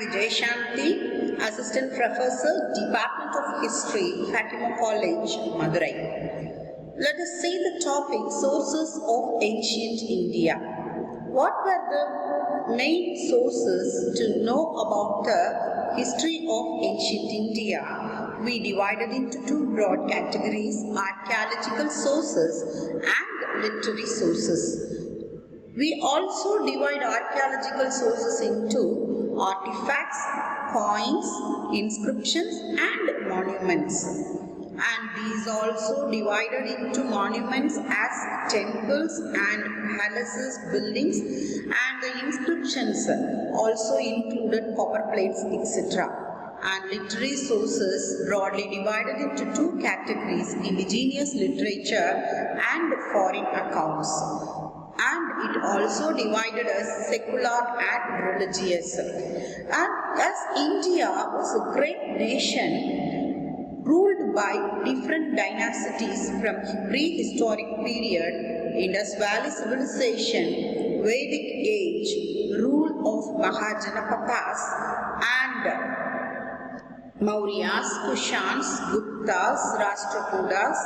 Vijay Shanthi, Assistant Professor, Department of History, Fatima College, Madurai. Let us see the topic Sources of Ancient India. What were the main sources to know about the history of ancient India? We divided into two broad categories, archaeological sources and literary sources. We also divide archaeological sources into artifacts, coins, inscriptions and monuments. And these also divided into monuments as temples and palaces, buildings, and the inscriptions also included copper plates, etc. And literary sources broadly divided into two categories, indigenous literature and foreign accounts. And it also divided as secular and religious. And as India was a great nation ruled by different dynasties from prehistoric period, Indus Valley civilization, Vedic age, rule of Mahajanapatas and Mauryas, Kushans, Guptas, Rashtrakutas,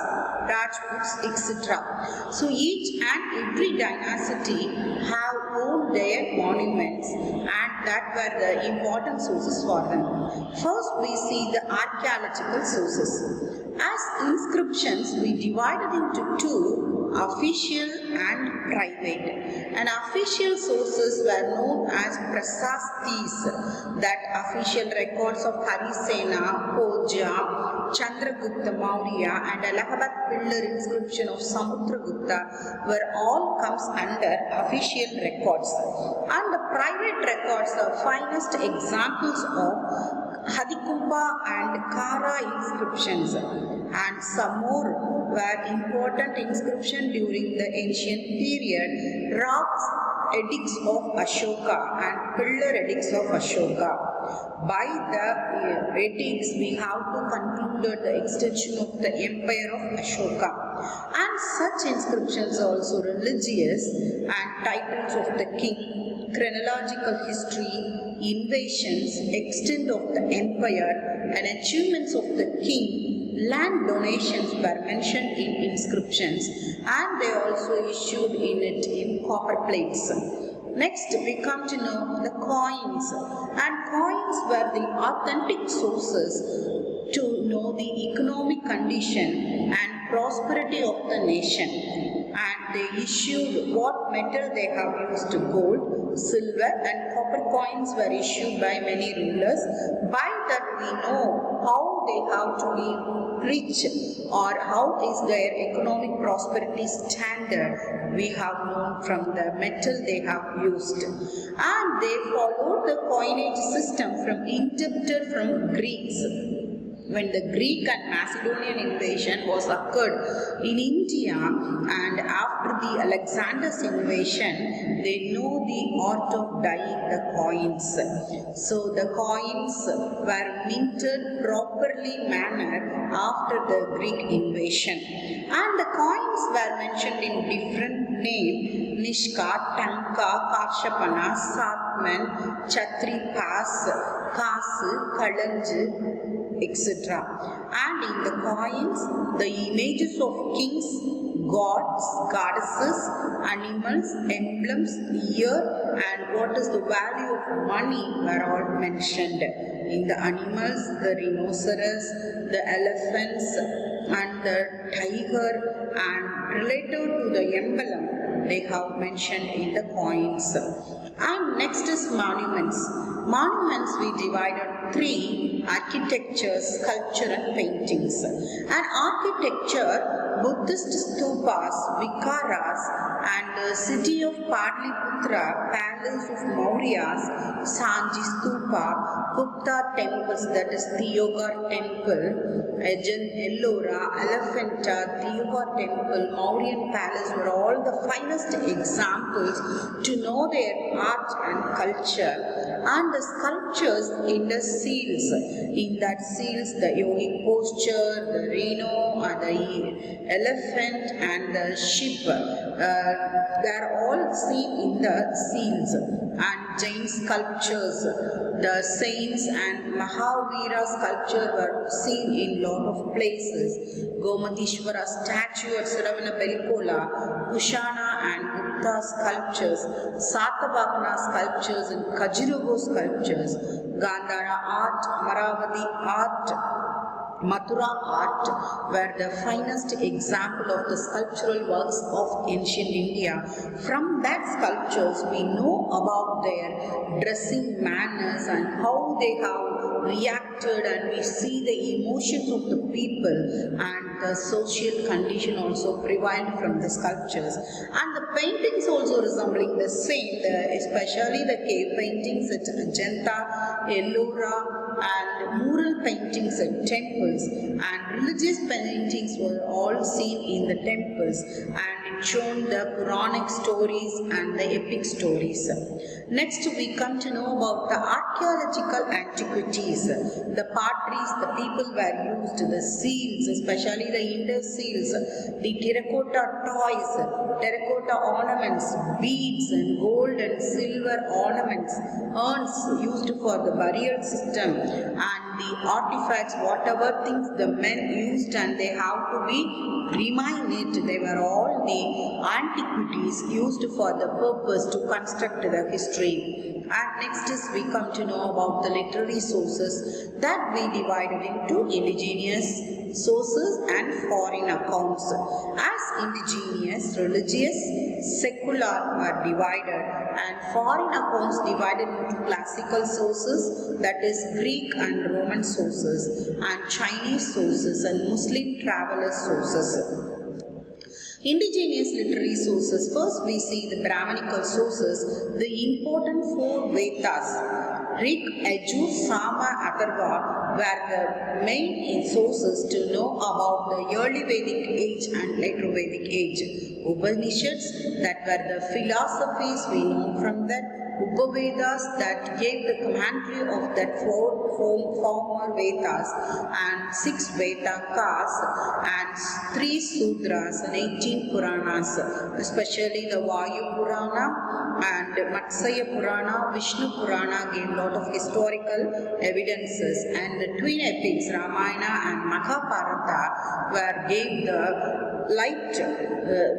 Rajputs, etc. So each and every dynasty have owned their monuments and that were the important sources for them. First we see the archaeological sources. As inscriptions we divided into two, official and private. And official sources were known as prasastis, that official records of Harisena, Bhoja, Chandragupta Maurya and Allahabad pillar inscription of Samudragupta were all comes under official records. And the private records are finest examples of Hadikumba and Kara inscriptions, and some more were important inscriptions during the ancient period, rocks, edicts of Ashoka and pillar edicts of Ashoka. By the edicts we have to conclude the extension of the empire of Ashoka. And such inscriptions are also religious and titles of the king, chronological history, invasions, extent of the empire and achievements of the king, land donations were mentioned in inscriptions and they also issued in it in copper plates. Next we come to know the coins, and coins were the authentic sources to know the economic condition and prosperity of the nation, and they issued what metal they have used, gold, silver and copper coins were issued by many rulers. By that we know how they have to be rich or how is their economic prosperity standard. We have known from the metal they have used. And they followed the coinage system adapted from Greeks. When the Greek and Macedonian invasion was occurred in India, and after the Alexander's invasion, they know the art of dyeing the coins. So the coins were minted properly manner after the Greek invasion. And the coins were mentioned in different names: Nishka, Tanka, Karshapana, Satman, Chatri Pass, Kasu, Kalanj, etc. And in the coins, the images of kings, gods, goddesses, animals, emblems, year and what is the value of money were all mentioned. In the animals, the rhinoceros, the elephants and the tiger, and related to the emblem they have mentioned in the coins. And next is monuments. Monuments we divided three: architecture, sculpture and paintings. And architecture, Buddhist stupas, vikaras and the city of Patliputra, palace of Mauryas, Sanji stupa, Gupta temples, that is Theogar temple, Ajan Ellora, Elephanta, Theogar temple, Mauryan palace were all the finest examples to know their art and culture. And the sculptures in the seals. In that seals, the yogic posture, the rhino, the elephant and the ship, they are all seen in the seals. And Jain sculptures. The saints and Mahavira sculpture were seen in lot of places. Gomatishwara statue at Siravana Belikola, Kushana and Gupta sculptures, Satavahana sculptures and Kajirogo sculptures, Gandhara art, Amaravati art, Mathura art were the finest example of the sculptural works of ancient India. From that sculptures we know about their dressing manners and how they have reacted, and we see the emotions of the people and the social condition also prevailed from the sculptures. And the paintings also resembling the same, especially the cave paintings at Ajanta, Ellora, and mural paintings at temples, and religious paintings were all seen in the temples, and it shown the Puranic stories and the epic stories. Next we come to know about the archaeological antiquities. The potteries the people were used, the seals, especially the Indus seals, the terracotta toys, terracotta ornaments, beads and gold and silver ornaments, urns used for the burial system, and the artifacts, whatever things the men used and they have to be reminded, they were all the antiquities used for the purpose to construct the history. And next is we come to know about the literary sources that we divided into indigenous sources and foreign accounts. As indigenous, religious, secular were divided, and foreign accounts divided into classical sources, that is Greek and Roman sources, and Chinese sources and Muslim traveler sources. Indigenous literary sources. First we see the Brahmanical sources, the important four Vedas, Rig, Yajur, Sama, Atharva, were the main sources to know about the early Vedic age and later Vedic age. Upanishads, that were the philosophies we know from that. Upavedas, that gave the commentary of that four former Vedas, and 6 Vedakas, and 3 Sudras and 18 Puranas, especially the Vayu Purana and Matsya Purana, Vishnu Purana gave lot of historical evidences, and the twin epics Ramayana and Mahabharata were gave the light,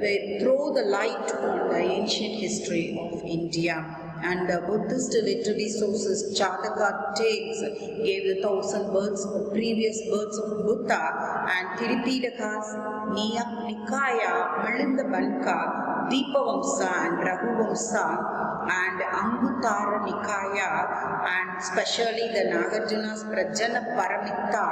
they throw the light on the ancient history of India. And the Buddhist literary sources, Jataka tales, gave the 1,000 births of previous births of Buddha, and Tiripidakas, Nikaya, Milinda Banka, Deepavamsa and Raghuvamsa, and Anguttara Nikaya, and especially the Nagarjuna's Prajana Paramitta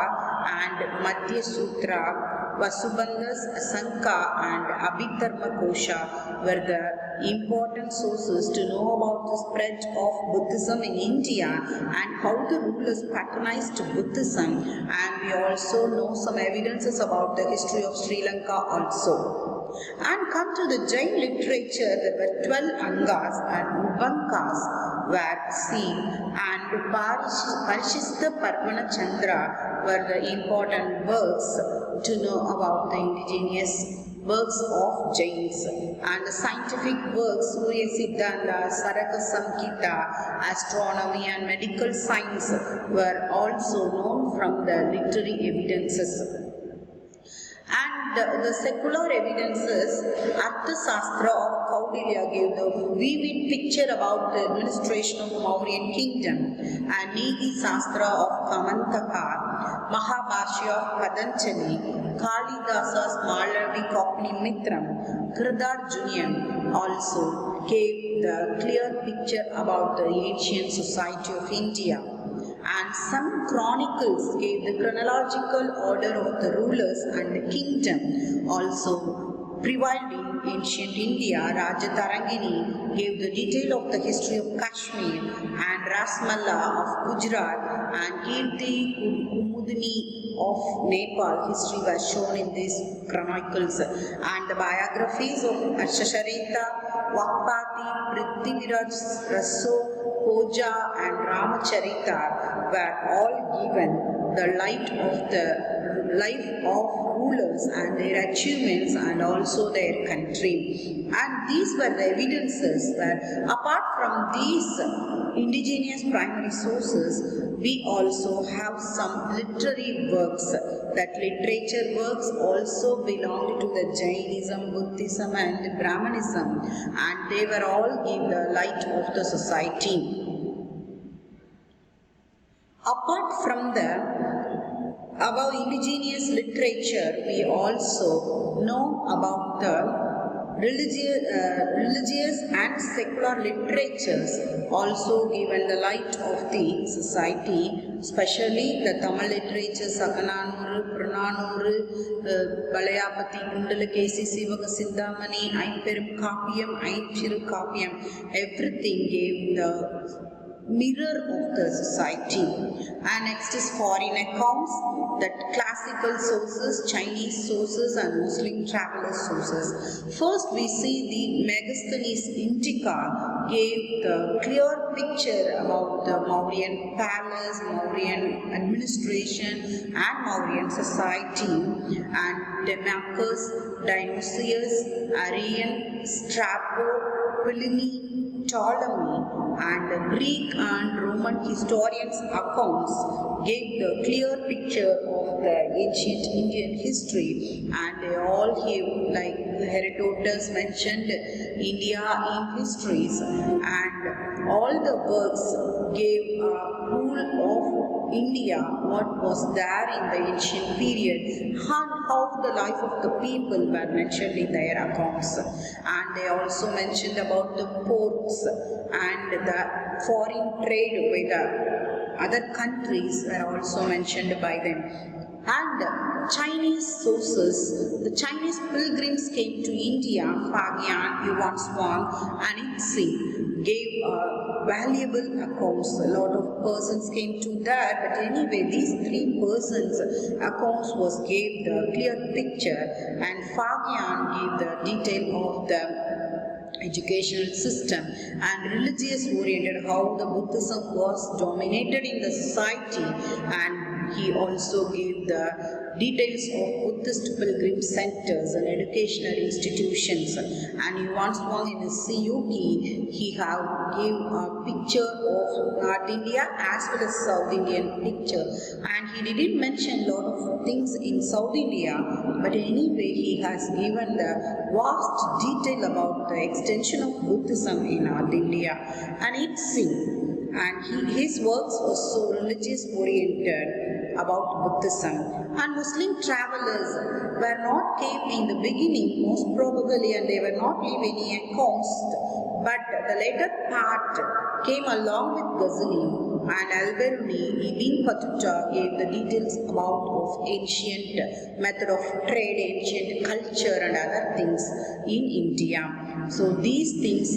and Madhya Sutra, Vasubandha's Asanka and Abhidharma Kosha were the important sources to know about the spread of Buddhism in India and how the rulers patronized Buddhism, and we also know some evidences about the history of Sri Lanka also. And come to the Jain literature, there were 12 Angas and Ubankas were seen, and Parishistha Parvana Chandra were the important works to know about the indigenous works of Jains. And the scientific works, Surya Siddhanta, Saraka Samhita, astronomy and medical science were also known from the literary evidences. And the secular evidences, Arthashastra of Kaudilya gave the vivid picture about the administration of Mauryan kingdom, and Niti Sastra of Kamantaka, Mahabhashya of Patanjali, Kalidasa's Malavi Kokni Mitram, Kridarjunyan also gave the clear picture about the ancient society of India. And some chronicles gave the chronological order of the rulers and the kingdom also prevailed in ancient India. Raja Tarangini gave the detail of the history of Kashmir, and Rasmalla of Gujarat and Kirti Kumudini of Nepal history was shown in these chronicles. And the biographies of Ashasharita, Vakpati, Prithviraj, Raso, Hoja and Ramacharita were all given the light of the life of rulers and their achievements and also their country. And these were the evidences that apart from these indigenous primary sources, we also have some literary works. That literature works also belonged to the Jainism, Buddhism and Brahmanism, and they were all in the light of the society. Apart from the above indigenous literature, we also know about the religious and secular literatures also given the light of the society, especially the Tamil literature, Sakananuru, Prananuru, Balayapati, Kundalakesi, Sivaka Sindhamani, Aimperum Kapiyam, Aimchiru Kapiyam, everything gave the mirror of the society. And next is foreign accounts, that classical sources, Chinese sources and Muslim traveler sources. First we see the Megasthenes Indica gave the clear picture about the Mauryan palace, Mauryan administration and Mauryan society, and Demachus, Dionysius, Arrian, Strabo, Pliny, Ptolemy and Greek and Roman historians' accounts gave the clear picture of the ancient Indian history, and they all gave, like Herodotus mentioned, India in histories, and all the works gave a rule of India, what was there in the ancient period, and how the life of the people were mentioned in their accounts. And they also mentioned about the ports and the foreign trade with the other countries were also mentioned by them. And Chinese sources, the Chinese pilgrims came to India, Fagian, Yuan Swan and Itzi gave valuable accounts. A lot of persons came to that, but anyway, these three persons' accounts gave the clear picture, and Fagian gave the detail of the educational system and religious oriented, how the Buddhism was dominated in the society, and he also gave the details of Buddhist pilgrim centers and educational institutions. And Yuan Swan in his CUP, he gave a picture of North India as well as South Indian picture, and he didn't mention a lot of things in South India, but anyway he has given the vast detail about the extension of Buddhism in North India. And his works were so religious oriented about Buddhism. And Muslim travelers were not came in the beginning, most probably, and they were not leave any accounts, but the later part came along with Ghazali, and Al-Biruni, Ibn Battuta gave the details of ancient method of trade, ancient culture and other things in India. So these things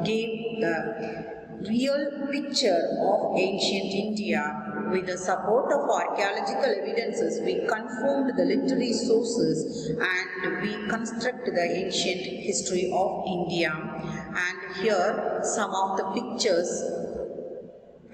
gave the real picture of ancient India. With the support of archaeological evidences, we confirmed the literary sources and we construct the ancient history of India. And here some of the pictures,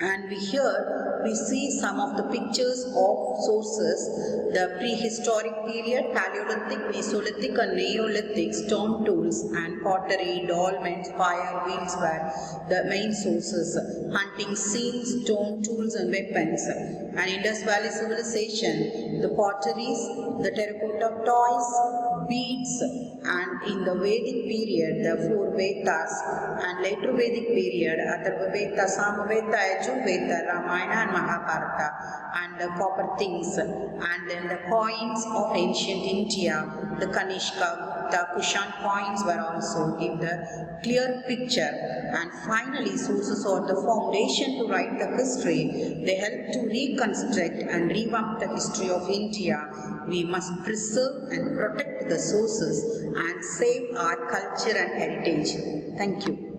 and here we see some of the pictures of sources, the prehistoric period, Paleolithic, Mesolithic and Neolithic stone tools and pottery, dolmens, fire wheels were the main sources, hunting scenes, stone tools and weapons, and Indus Valley civilization, the potteries, the terracotta toys, beads, and in the Vedic period, the four Vedas, and later Vedic period, Atharva Veda, Samaveda, Yajurveda, Ramayana and Mahabharata, and the copper things, and then the coins of ancient India, the Kanishka, the Kushan coins were also give the clear picture. And finally, sources are the foundation to write the history. They help to reconstruct and revamp the history of India. We must preserve and protect the sources and save our culture and heritage. Thank you.